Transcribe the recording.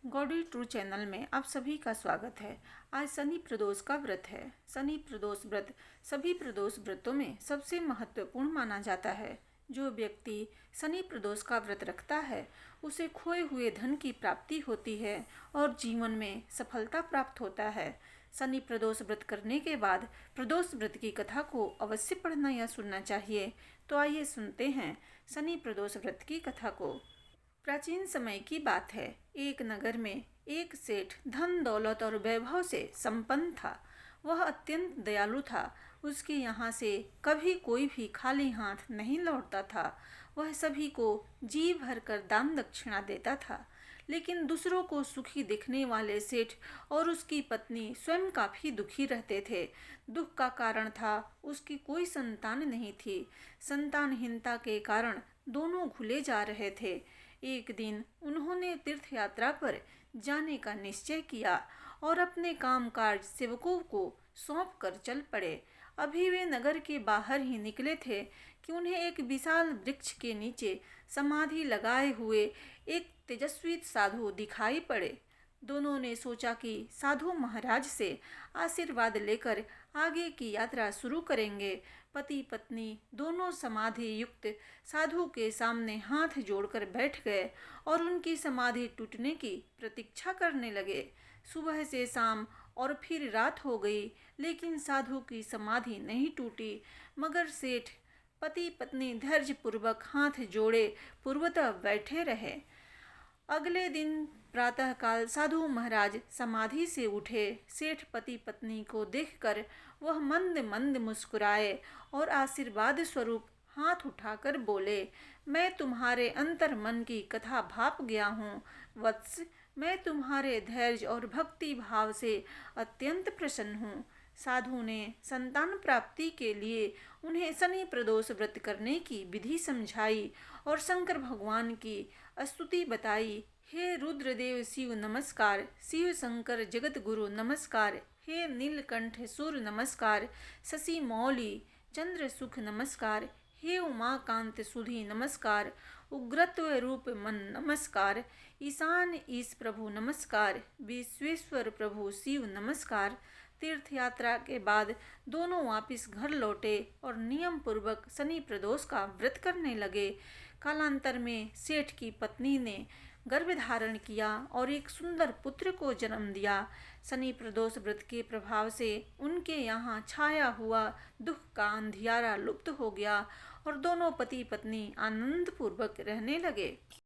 Gaudy true channel में आप सभी का स्वागत है। आज शनि प्रदोष का व्रत है। शनि प्रदोष व्रत सभी प्रदोष व्रतों में सबसे महत्वपूर्ण माना जाता है। जो व्यक्ति शनि प्रदोष का व्रत रखता है उसे खोए हुए धन की प्राप्ति होती है और जीवन में सफलता प्राप्त होता है। शनि प्रदोष व्रत करने के बाद प्रदोष व्रत की कथा को अवश्य पढ़ना या सुनना चाहिए। तो आइए सुनते हैं शनि प्रदोष व्रत की कथा को। प्राचीन समय की बात है। एक नगर में एक सेठ धन दौलत और वैभव से संपन्न था। वह अत्यंत दयालु था। उसके यहाँ से कभी कोई भी खाली हाथ नहीं लौटता था। वह सभी को जी भर कर दान दक्षिणा देता था। लेकिन दूसरों को सुखी दिखने वाले सेठ और उसकी पत्नी स्वयं काफी दुखी रहते थे। दुख का कारण था उसकी कोई संतान नहीं थी। संतानहीनता के कारण दोनों भूले जा रहे थे। एक दिन उन्होंने तीर्थ यात्रा पर जाने का निश्चय किया और अपने कामकाज सेवकों को सौंप कर चल पड़े। अभी वे नगर के बाहर ही निकले थे कि उन्हें एक विशाल वृक्ष के नीचे समाधि लगाए हुए एक तेजस्वी साधु दिखाई पड़े। दोनों ने सोचा कि साधु महाराज से आशीर्वाद लेकर आगे की यात्रा शुरू करेंगे। पति पत्नी दोनों समाधि युक्त साधु के सामने हाथ जोड़कर बैठ गए और उनकी समाधि टूटने की प्रतीक्षा करने लगे। सुबह से शाम और फिर रात हो गई, लेकिन साधु की समाधि नहीं टूटी। मगर सेठ पति पत्नी धैर्यपूर्वक हाथ जोड़े पूर्वतः बैठे रहे। अगले दिन प्रातःकाल साधु महाराज समाधि से उठे। सेठ पति पत्नी को देखकर वह मंद मंद मुस्कुराए और आशीर्वाद स्वरूप हाथ उठाकर बोले, मैं तुम्हारे अंतर मन की कथा भाप गया हूँ वत्स। मैं तुम्हारे धैर्य और भक्ति भाव से अत्यंत प्रसन्न हूँ। साधु ने संतान प्राप्ति के लिए उन्हें शनि प्रदोष व्रत करने की विधि समझाई और शंकर भगवान की स्तुति बताई। हे रुद्रदेव शिव नमस्कार, शिव शंकर जगत गुरु नमस्कार, हे नीलकंठ सूर्य नमस्कार, शशि मौली चंद्र सुख नमस्कार, हे उमाकांत सुधी नमस्कार, उग्रत्व रूप मन नमस्कार, ईशान ईश प्रभु नमस्कार, विश्वेश्वर प्रभु शिव नमस्कार। तीर्थ यात्रा के बाद दोनों वापस घर लौटे और नियम पूर्वक शनि प्रदोष का व्रत करने लगे। कालांतर में सेठ की पत्नी ने गर्भ धारण किया और एक सुंदर पुत्र को जन्म दिया। शनि प्रदोष व्रत के प्रभाव से उनके यहाँ छाया हुआ दुख का अंधियारा लुप्त हो गया और दोनों पति पत्नी आनंद पूर्वक रहने लगे।